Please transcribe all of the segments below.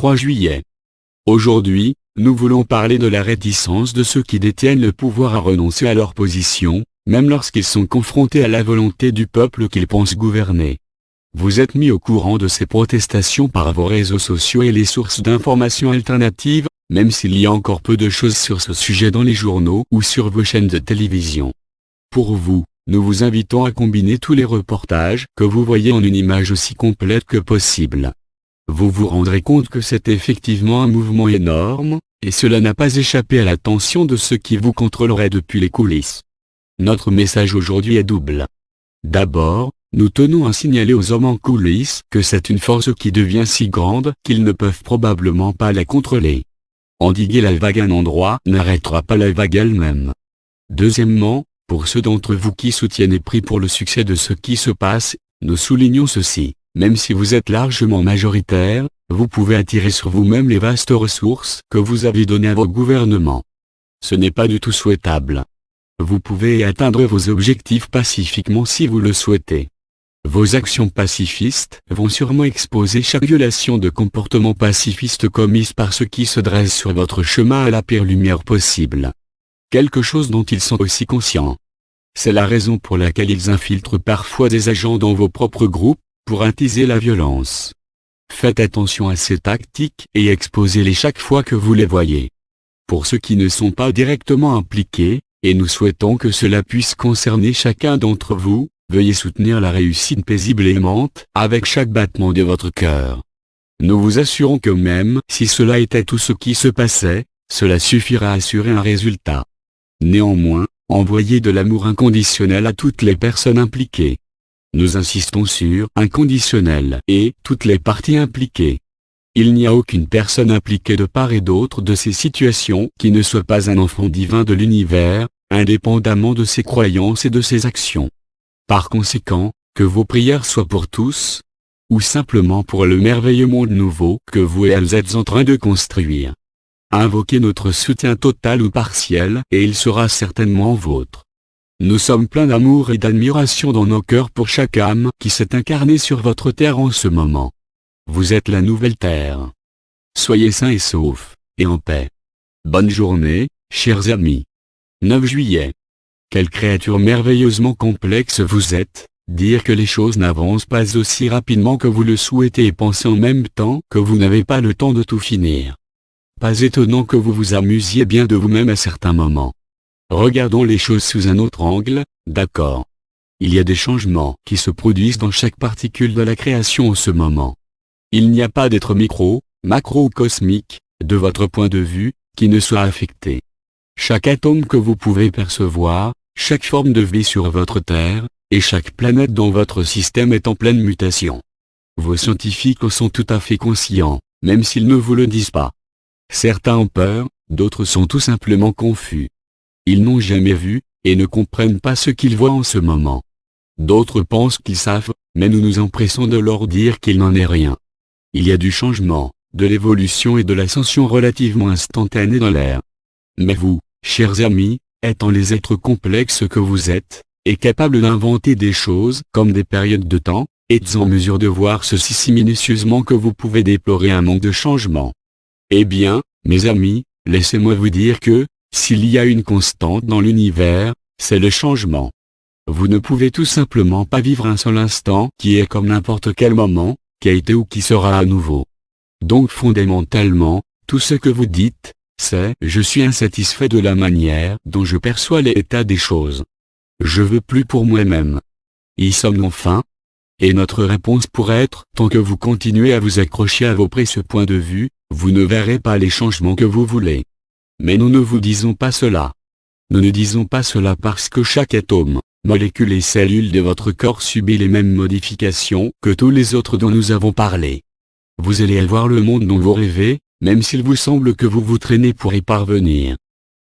3 juillet. Aujourd'hui, nous voulons parler de la réticence de ceux qui détiennent le pouvoir à renoncer à leur position, même lorsqu'ils sont confrontés à la volonté du peuple qu'ils pensent gouverner. Vous êtes mis au courant de ces protestations par vos réseaux sociaux et les sources d'informations alternatives, même s'il y a encore peu de choses sur ce sujet dans les journaux ou sur vos chaînes de télévision. Pour vous, nous vous invitons à combiner tous les reportages que vous voyez en une image aussi complète que possible. Vous vous rendrez compte que c'est effectivement un mouvement énorme, et cela n'a pas échappé à l'attention de ceux qui vous contrôleraient depuis les coulisses. Notre message aujourd'hui est double. D'abord, nous tenons à signaler aux hommes en coulisses que c'est une force qui devient si grande qu'ils ne peuvent probablement pas la contrôler. Endiguer la vague à un endroit n'arrêtera pas la vague elle-même. Deuxièmement, pour ceux d'entre vous qui soutiennent et prient pour le succès de ce qui se passe, nous soulignons ceci, même si vous êtes largement majoritaire, vous pouvez attirer sur vous-même les vastes ressources que vous avez données à vos gouvernements. Ce n'est pas du tout souhaitable. Vous pouvez atteindre vos objectifs pacifiquement si vous le souhaitez. Vos actions pacifistes vont sûrement exposer chaque violation de comportement pacifiste commise par ceux qui se dressent sur votre chemin à la pire lumière possible. Quelque chose dont ils sont aussi conscients. C'est la raison pour laquelle ils infiltrent parfois des agents dans vos propres groupes, pour attiser la violence. Faites attention à ces tactiques et exposez-les chaque fois que vous les voyez. Pour ceux qui ne sont pas directement impliqués, et nous souhaitons que cela puisse concerner chacun d'entre vous, veuillez soutenir la réussite paisible et aimante avec chaque battement de votre cœur. Nous vous assurons que même si cela était tout ce qui se passait, cela suffira à assurer un résultat. Néanmoins, envoyez de l'amour inconditionnel à toutes les personnes impliquées. Nous insistons sur inconditionnel et toutes les parties impliquées. Il n'y a aucune personne impliquée de part et d'autre de ces situations qui ne soit pas un enfant divin de l'univers, indépendamment de ses croyances et de ses actions. Par conséquent, que vos prières soient pour tous, ou simplement pour le merveilleux monde nouveau que vous et elles êtes en train de construire. Invoquez notre soutien total ou partiel et il sera certainement vôtre. Nous sommes pleins d'amour et d'admiration dans nos cœurs pour chaque âme qui s'est incarnée sur votre terre en ce moment. Vous êtes la nouvelle terre. Soyez sains et saufs, et en paix. Bonne journée, chers amis. 9 juillet. Quelle créature merveilleusement complexe vous êtes, dire que les choses n'avancent pas aussi rapidement que vous le souhaitez et penser en même temps que vous n'avez pas le temps de tout finir. Pas étonnant que vous vous amusiez bien de vous-même à certains moments. Regardons les choses sous un autre angle, d'accord. Il y a des changements qui se produisent dans chaque particule de la création en ce moment. Il n'y a pas d'être micro, macro ou cosmique, de votre point de vue, qui ne soit affecté. Chaque atome que vous pouvez percevoir, chaque forme de vie sur votre Terre, et chaque planète dans votre système est en pleine mutation. Vos scientifiques en sont tout à fait conscients, même s'ils ne vous le disent pas. Certains ont peur, d'autres sont tout simplement confus. Ils n'ont jamais vu, et ne comprennent pas ce qu'ils voient en ce moment. D'autres pensent qu'ils savent, mais nous nous empressons de leur dire qu'il n'en est rien. Il y a du changement, de l'évolution et de l'ascension relativement instantanée dans l'air. Mais vous, chers amis, étant les êtres complexes que vous êtes, et capables d'inventer des choses comme des périodes de temps, êtes en mesure de voir ceci si minutieusement que vous pouvez déplorer un manque de changement. Eh bien, mes amis, laissez-moi vous dire que, s'il y a une constante dans l'univers, c'est le changement. Vous ne pouvez tout simplement pas vivre un seul instant qui est comme n'importe quel moment, qui a été ou qui sera à nouveau. Donc fondamentalement, tout ce que vous dites, c'est « je suis insatisfait de la manière dont je perçois l'état des choses. Je veux plus pour moi-même. » Y sommes-nous enfin? Et notre réponse pourrait être « tant que vous continuez à vous accrocher à vos précieux points de vue, vous ne verrez pas les changements que vous voulez. » Mais nous ne vous disons pas cela. Nous ne disons pas cela parce que chaque atome, molécule et cellule de votre corps subit les mêmes modifications que tous les autres dont nous avons parlé. Vous allez avoir le monde dont vous rêvez, même s'il vous semble que vous vous traînez pour y parvenir.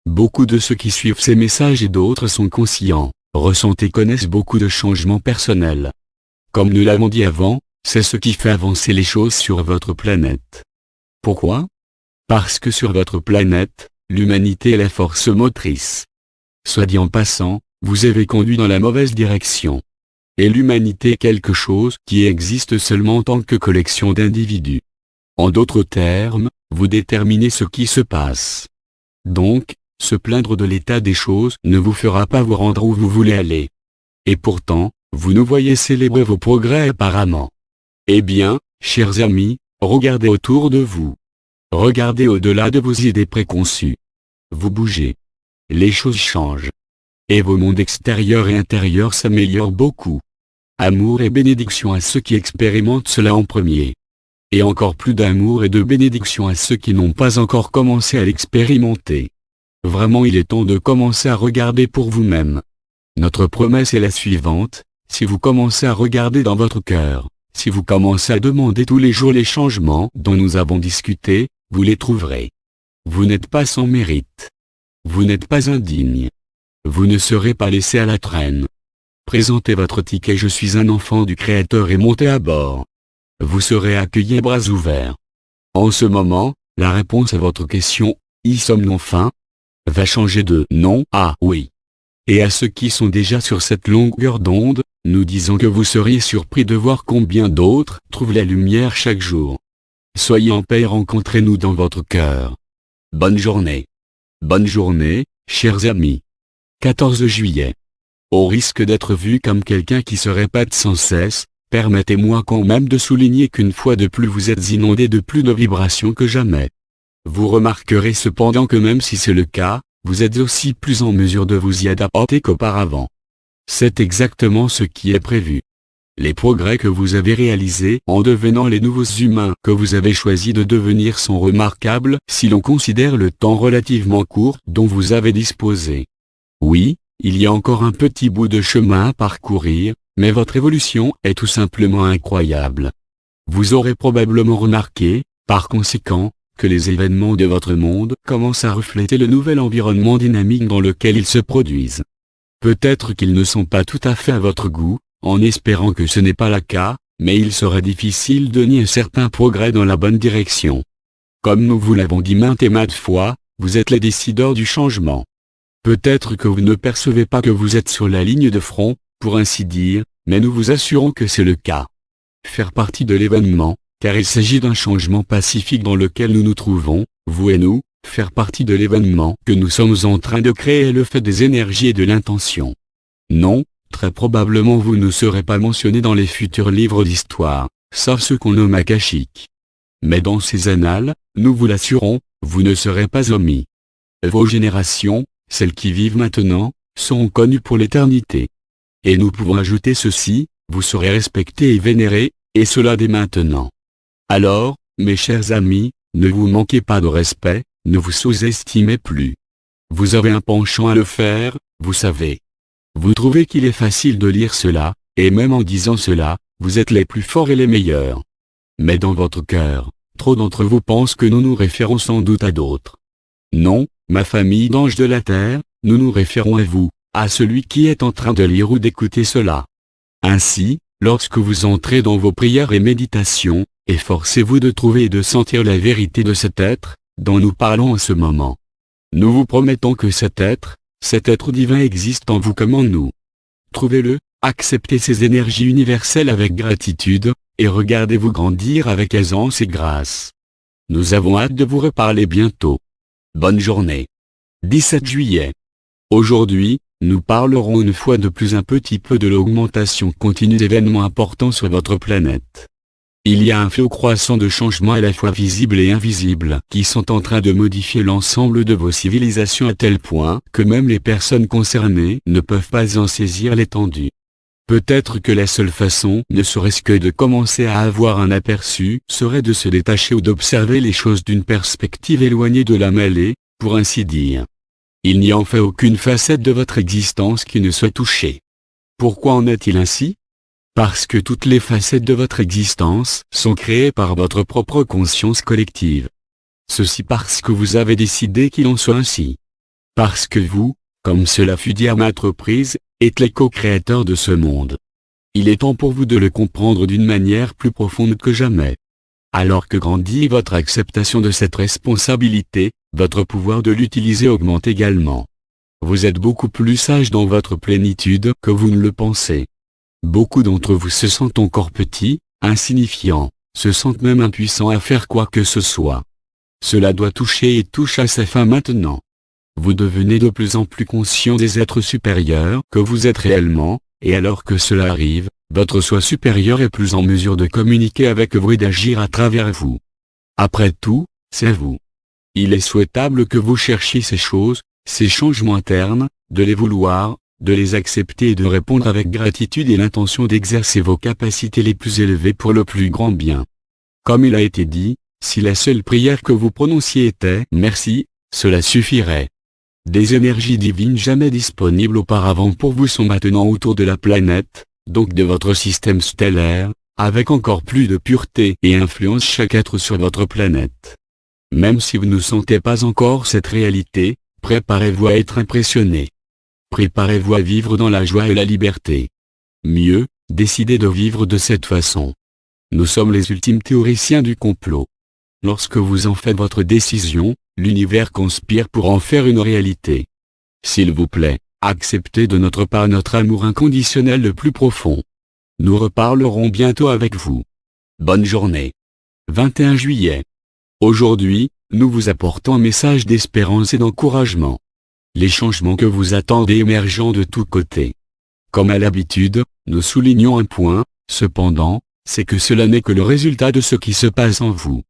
Beaucoup de ceux qui suivent ces messages et d'autres sont conscients, ressentent et connaissent beaucoup de changements personnels. Comme nous l'avons dit avant, c'est ce qui fait avancer les choses sur votre planète. Pourquoi? Parce que sur votre planète, l'humanité est la force motrice. Soit dit en passant, vous avez conduit dans la mauvaise direction. Et l'humanité est quelque chose qui existe seulement en tant que collection d'individus. En d'autres termes, vous déterminez ce qui se passe. Donc, se plaindre de l'état des choses ne vous fera pas vous rendre où vous voulez aller. Et pourtant, vous nous voyez célébrer vos progrès apparemment. Eh bien, chers amis, regardez autour de vous. Regardez au-delà de vos idées préconçues. Vous bougez. Les choses changent. Et vos mondes extérieurs et intérieurs s'améliorent beaucoup. Amour et bénédiction à ceux qui expérimentent cela en premier. Et encore plus d'amour et de bénédiction à ceux qui n'ont pas encore commencé à l'expérimenter. Vraiment, il est temps de commencer à regarder pour vous-même. Notre promesse est la suivante: si vous commencez à regarder dans votre cœur, si vous commencez à demander tous les jours les changements dont nous avons discuté, vous les trouverez. Vous n'êtes pas sans mérite. Vous n'êtes pas indigne. Vous ne serez pas laissé à la traîne. Présentez votre ticket « Je suis un enfant du Créateur » et montez à bord. Vous serez accueilli à bras ouverts. En ce moment, la réponse à votre question « Y sommes-nous enfin ?» va changer de « non » à « oui ». Et à ceux qui sont déjà sur cette longueur d'onde, nous disons que vous seriez surpris de voir combien d'autres trouvent la lumière chaque jour. Soyez en paix et rencontrez-nous dans votre cœur. Bonne journée. Bonne journée, chers amis. 14 juillet. Au risque d'être vu comme quelqu'un qui se répète sans cesse, permettez-moi quand même de souligner qu'une fois de plus vous êtes inondé de plus de vibrations que jamais. Vous remarquerez cependant que même si c'est le cas, vous êtes aussi plus en mesure de vous y adapter qu'auparavant. C'est exactement ce qui est prévu. Les progrès que vous avez réalisés en devenant les nouveaux humains que vous avez choisi de devenir sont remarquables si l'on considère le temps relativement court dont vous avez disposé. Oui, il y a encore un petit bout de chemin à parcourir, mais votre évolution est tout simplement incroyable. Vous aurez probablement remarqué, par conséquent, que les événements de votre monde commencent à refléter le nouvel environnement dynamique dans lequel ils se produisent. Peut-être qu'ils ne sont pas tout à fait à votre goût, en espérant que ce n'est pas le cas, mais il serait difficile de nier certains progrès dans la bonne direction. Comme nous vous l'avons dit maintes et maintes fois, vous êtes les décideurs du changement. Peut-être que vous ne percevez pas que vous êtes sur la ligne de front, pour ainsi dire, mais nous vous assurons que c'est le cas. Faire partie de l'événement, car il s'agit d'un changement pacifique dans lequel nous nous trouvons, vous et nous, faire partie de l'événement que nous sommes en train de créer est le fait des énergies et de l'intention. Non, très probablement vous ne serez pas mentionné dans les futurs livres d'histoire, sauf ceux qu'on nomme akashiques. Mais dans ces annales, nous vous l'assurons, vous ne serez pas omis. Vos générations, celles qui vivent maintenant, seront connues pour l'éternité. Et nous pouvons ajouter ceci, vous serez respectés et vénérés, et cela dès maintenant. Alors, mes chers amis, ne vous manquez pas de respect, ne vous sous-estimez plus. Vous avez un penchant à le faire, vous savez. Vous trouvez qu'il est facile de lire cela, et même en disant cela, vous êtes les plus forts et les meilleurs. Mais dans votre cœur, trop d'entre vous pensent que nous nous référons sans doute à d'autres. Non, ma famille d'anges de la terre, nous nous référons à vous, à celui qui est en train de lire ou d'écouter cela. Ainsi, lorsque vous entrez dans vos prières et méditations, efforcez-vous de trouver et de sentir la vérité de cet être, dont nous parlons en ce moment. Nous vous promettons que cet être divin existe en vous comme en nous. Trouvez-le, acceptez ces énergies universelles avec gratitude, et regardez-vous grandir avec aisance et grâce. Nous avons hâte de vous reparler bientôt. Bonne journée. 17 juillet. Aujourd'hui, nous parlerons une fois de plus un petit peu de l'augmentation continue d'événements importants sur votre planète. Il y a un flot croissant de changements à la fois visibles et invisibles qui sont en train de modifier l'ensemble de vos civilisations à tel point que même les personnes concernées ne peuvent pas en saisir l'étendue. Peut-être que la seule façon, ne serait-ce que de commencer à avoir un aperçu, serait de se détacher ou d'observer les choses d'une perspective éloignée de la mêlée, pour ainsi dire. Il n'y a en fait aucune facette de votre existence qui ne soit touchée. Pourquoi en est-il ainsi ? Parce que toutes les facettes de votre existence sont créées par votre propre conscience collective. Ceci parce que vous avez décidé qu'il en soit ainsi. Parce que vous, comme cela fut dit à maintes reprises, êtes les co-créateurs de ce monde. Il est temps pour vous de le comprendre d'une manière plus profonde que jamais. Alors que grandit votre acceptation de cette responsabilité, votre pouvoir de l'utiliser augmente également. Vous êtes beaucoup plus sage dans votre plénitude que vous ne le pensez. Beaucoup d'entre vous se sentent encore petits, insignifiants, se sentent même impuissants à faire quoi que ce soit. Cela doit toucher et touche à sa fin maintenant. Vous devenez de plus en plus conscient des êtres supérieurs que vous êtes réellement, et alors que cela arrive, votre soi supérieur est plus en mesure de communiquer avec vous et d'agir à travers vous. Après tout, c'est vous. Il est souhaitable que vous cherchiez ces choses, ces changements internes, de les vouloir, de les accepter et de répondre avec gratitude et l'intention d'exercer vos capacités les plus élevées pour le plus grand bien. Comme il a été dit, si la seule prière que vous prononciez était « Merci », cela suffirait. Des énergies divines jamais disponibles auparavant pour vous sont maintenant autour de la planète, donc de votre système stellaire, avec encore plus de pureté et influence chaque être sur votre planète. Même si vous ne sentez pas encore cette réalité, préparez-vous à être impressionné. Préparez-vous à vivre dans la joie et la liberté. Mieux, décidez de vivre de cette façon. Nous sommes les ultimes théoriciens du complot. Lorsque vous en faites votre décision, l'univers conspire pour en faire une réalité. S'il vous plaît, acceptez de notre part notre amour inconditionnel le plus profond. Nous reparlerons bientôt avec vous. Bonne journée. 21 juillet. Aujourd'hui, nous vous apportons un message d'espérance et d'encouragement. Les changements que vous attendez émergeant de tous côtés. Comme à l'habitude, nous soulignons un point, cependant, c'est que cela n'est que le résultat de ce qui se passe en vous.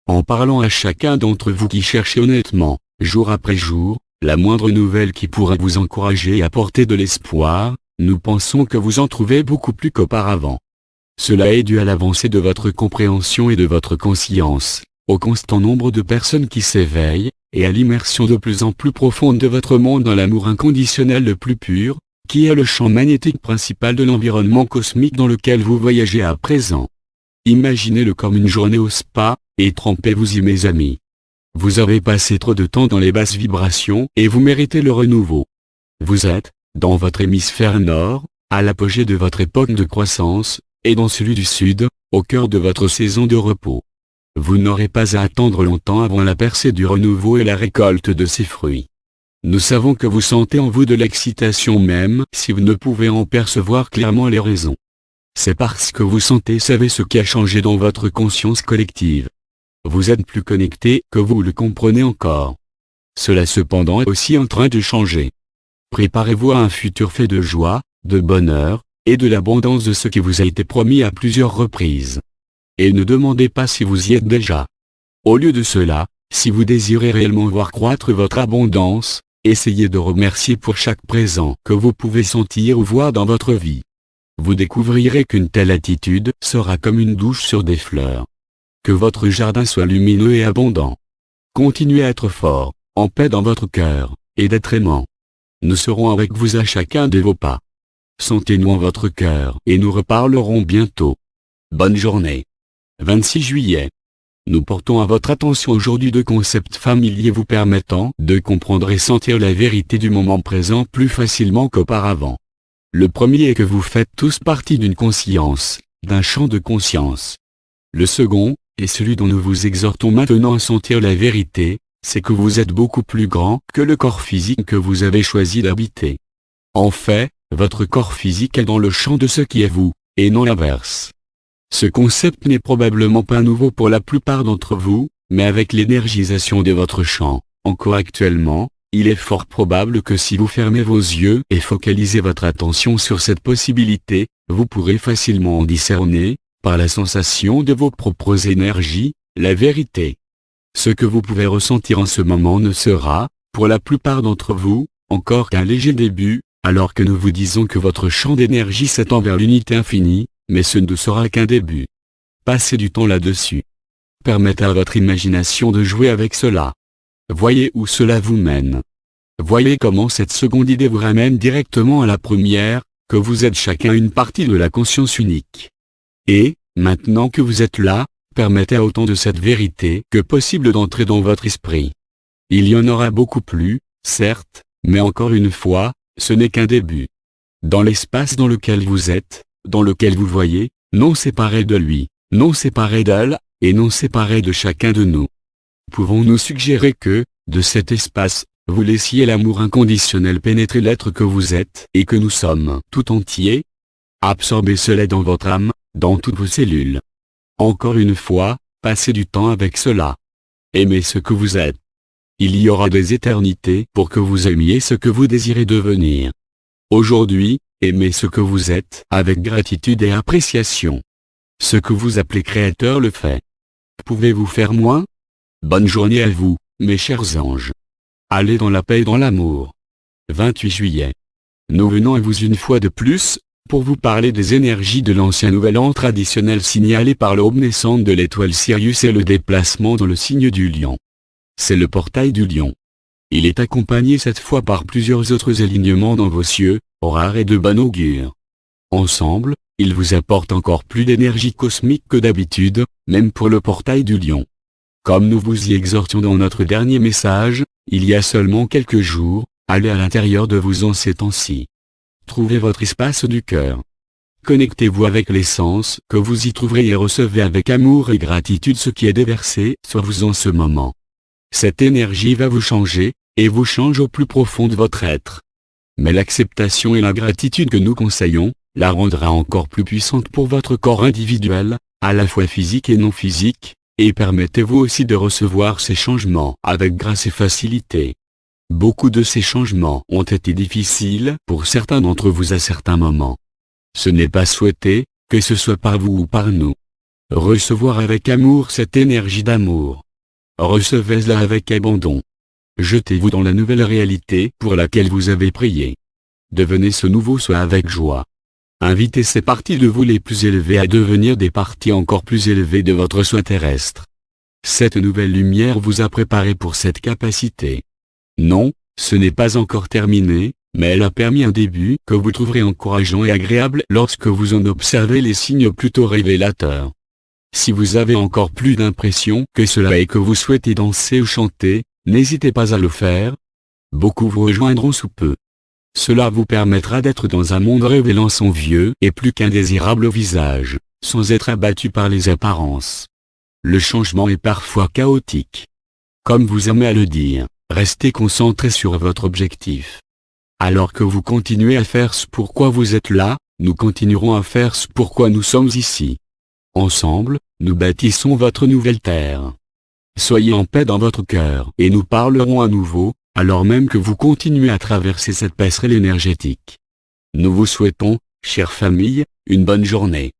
En parlant à chacun d'entre vous qui cherchez honnêtement, jour après jour, la moindre nouvelle qui pourra vous encourager et apporter de l'espoir, nous pensons que vous en trouvez beaucoup plus qu'auparavant. Cela est dû à l'avancée de votre compréhension et de votre conscience, au constant nombre de personnes qui s'éveillent, et à l'immersion de plus en plus profonde de votre monde dans l'amour inconditionnel le plus pur, qui est le champ magnétique principal de l'environnement cosmique dans lequel vous voyagez à présent. Imaginez-le comme une journée au spa, et trempez-vous-y mes amis. Vous avez passé trop de temps dans les basses vibrations et vous méritez le renouveau. Vous êtes, dans votre hémisphère nord, à l'apogée de votre époque de croissance, et dans celui du sud, au cœur de votre saison de repos. Vous n'aurez pas à attendre longtemps avant la percée du renouveau et la récolte de ses fruits. Nous savons que vous sentez en vous de l'excitation même si vous ne pouvez en percevoir clairement les raisons. C'est parce que vous savez ce qui a changé dans votre conscience collective. Vous êtes plus connecté que vous le comprenez encore. Cela cependant est aussi en train de changer. Préparez-vous à un futur fait de joie, de bonheur, et de l'abondance de ce qui vous a été promis à plusieurs reprises. Et ne demandez pas si vous y êtes déjà. Au lieu de cela, si vous désirez réellement voir croître votre abondance, essayez de remercier pour chaque présent que vous pouvez sentir ou voir dans votre vie. Vous découvrirez qu'une telle attitude sera comme une douche sur des fleurs. Que votre jardin soit lumineux et abondant. Continuez à être fort, en paix dans votre cœur, et d'être aimant. Nous serons avec vous à chacun de vos pas. Sentez-nous en votre cœur et nous reparlerons bientôt. Bonne journée. 26 juillet. Nous portons à votre attention aujourd'hui deux concepts familiers vous permettant de comprendre et sentir la vérité du moment présent plus facilement qu'auparavant. Le premier est que vous faites tous partie d'une conscience, d'un champ de conscience. Le second, et celui dont nous vous exhortons maintenant à sentir la vérité, c'est que vous êtes beaucoup plus grand que le corps physique que vous avez choisi d'habiter. En fait, votre corps physique est dans le champ de ce qui est vous, et non l'inverse. Ce concept n'est probablement pas nouveau pour la plupart d'entre vous, mais avec l'énergisation de votre champ, encore actuellement, il est fort probable que si vous fermez vos yeux et focalisez votre attention sur cette possibilité, vous pourrez facilement en discerner, par la sensation de vos propres énergies, la vérité. Ce que vous pouvez ressentir en ce moment ne sera, pour la plupart d'entre vous, encore qu'un léger début, alors que nous vous disons que votre champ d'énergie s'étend vers l'unité infinie, mais ce ne sera qu'un début. Passez du temps là-dessus. Permettez à votre imagination de jouer avec cela. Voyez où cela vous mène. Voyez comment cette seconde idée vous ramène directement à la première, que vous êtes chacun une partie de la conscience unique. Et, maintenant que vous êtes là, permettez à autant de cette vérité que possible d'entrer dans votre esprit. Il y en aura beaucoup plus, certes, mais encore une fois, ce n'est qu'un début. Dans l'espace dans lequel vous êtes, dans lequel vous voyez, non séparé de lui, non séparé d'elle, et non séparé de chacun de nous. Pouvons-nous suggérer que, de cet espace, vous laissiez l'amour inconditionnel pénétrer l'être que vous êtes et que nous sommes tout entier? Absorbez cela dans votre âme, dans toutes vos cellules. Encore une fois, passez du temps avec cela. Aimez ce que vous êtes. Il y aura des éternités pour que vous aimiez ce que vous désirez devenir. Aujourd'hui, aimez ce que vous êtes avec gratitude et appréciation. Ce que vous appelez créateur le fait. Pouvez-vous faire moins? Bonne journée à vous, mes chers anges. Allez dans la paix et dans l'amour. 28 juillet. Nous venons à vous une fois de plus, pour vous parler des énergies de l'ancien nouvel an traditionnel signalé par l'aube naissante de l'étoile Sirius et le déplacement dans le signe du lion. C'est le portail du lion. Il est accompagné cette fois par plusieurs autres alignements dans vos cieux, rares et de bon augure. Ensemble, ils vous apportent encore plus d'énergie cosmique que d'habitude, même pour le portail du lion. Comme nous vous y exhortions dans notre dernier message, il y a seulement quelques jours, allez à l'intérieur de vous en ces temps-ci. Trouvez votre espace du cœur. Connectez-vous avec l'essence que vous y trouverez et recevez avec amour et gratitude ce qui est déversé sur vous en ce moment. Cette énergie va vous changer, et vous change au plus profond de votre être. Mais l'acceptation et la gratitude que nous conseillons, la rendra encore plus puissante pour votre corps individuel, à la fois physique et non physique, et permettez-vous aussi de recevoir ces changements avec grâce et facilité. Beaucoup de ces changements ont été difficiles pour certains d'entre vous à certains moments. Ce n'est pas souhaité, que ce soit par vous ou par nous. Recevoir avec amour cette énergie d'amour. Recevez-la avec abandon. Jetez-vous dans la nouvelle réalité pour laquelle vous avez prié. Devenez ce nouveau soi avec joie. Invitez ces parties de vous les plus élevées à devenir des parties encore plus élevées de votre soi terrestre. Cette nouvelle lumière vous a préparé pour cette capacité. Non, ce n'est pas encore terminé, mais elle a permis un début que vous trouverez encourageant et agréable lorsque vous en observez les signes plutôt révélateurs. Si vous avez encore plus d'impression que cela et que vous souhaitez danser ou chanter, n'hésitez pas à le faire. Beaucoup vous rejoindront sous peu. Cela vous permettra d'être dans un monde révélant son vieux et plus qu'indésirable visage, sans être abattu par les apparences. Le changement est parfois chaotique. Comme vous aimez à le dire, restez concentré sur votre objectif. Alors que vous continuez à faire ce pourquoi vous êtes là, nous continuerons à faire ce pourquoi nous sommes ici. Ensemble, nous bâtissons votre nouvelle terre. Soyez en paix dans votre cœur et nous parlerons à nouveau, alors même que vous continuez à traverser cette passerelle énergétique. Nous vous souhaitons, chère famille, une bonne journée.